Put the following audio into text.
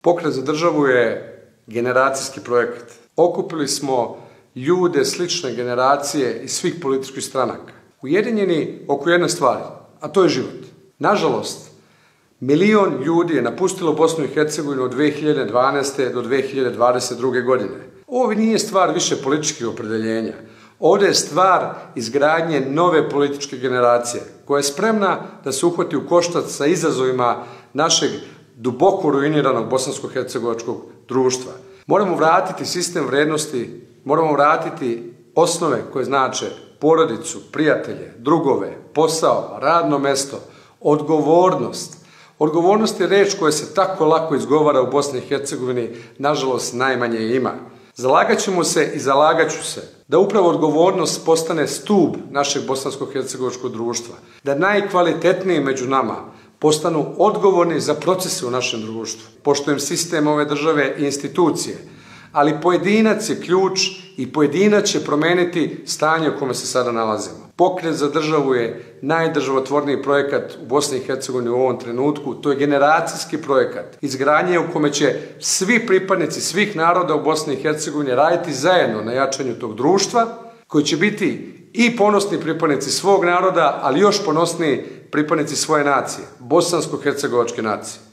Pokret za državu je generacijski projekat. Okupili smo ljude slične generacije iz svih političkih stranaka, ujedinjeni oko jedne stvari, a to je život. Nažalost, 1 milion ljudi je napustilo Bosnu i Hercegovinu od 2012. do 2022. godine. Ovo nije stvar više političkih opredeljenja. Ovdje je stvar izgradnje nove političke generacije koja je spremna da se uhvati u koštac sa izazovima našeg duboko ruiniranog bosansko-hercegovačkog društva. Moramo vratiti sistem vrednosti, moramo vratiti osnove koje znače porodicu, prijatelje, drugove, posao, radno mesto, odgovornost. Odgovornost je reč koja se tako lako izgovara u Bosni i Hercegovini, nažalost najmanje ima. Zalagat ćemo se i zalagat ću se da upravo odgovornost postane stub našeg bosansko-hercegovačkog društva, da najkvalitetniji među nama postanu odgovorni za procese u našem društvu. Poštujem sistem ove države i institucije, ali pojedinac je ključ i pojedinac će promeniti stanje u kome se sada nalazimo. Pokret za državu je najdržavotvorniji projekat u Bosni i Hercegovini u ovom trenutku. To je generacijski projekat izgradnje u kome će svi pripadnici svih naroda u Bosni i Hercegovini raditi zajedno na jačanju tog društva, koji će biti i ponosni pripadnici svog naroda, ali još ponosniji pripadnici svoje nacije, bosansko-hercegovačke nacije.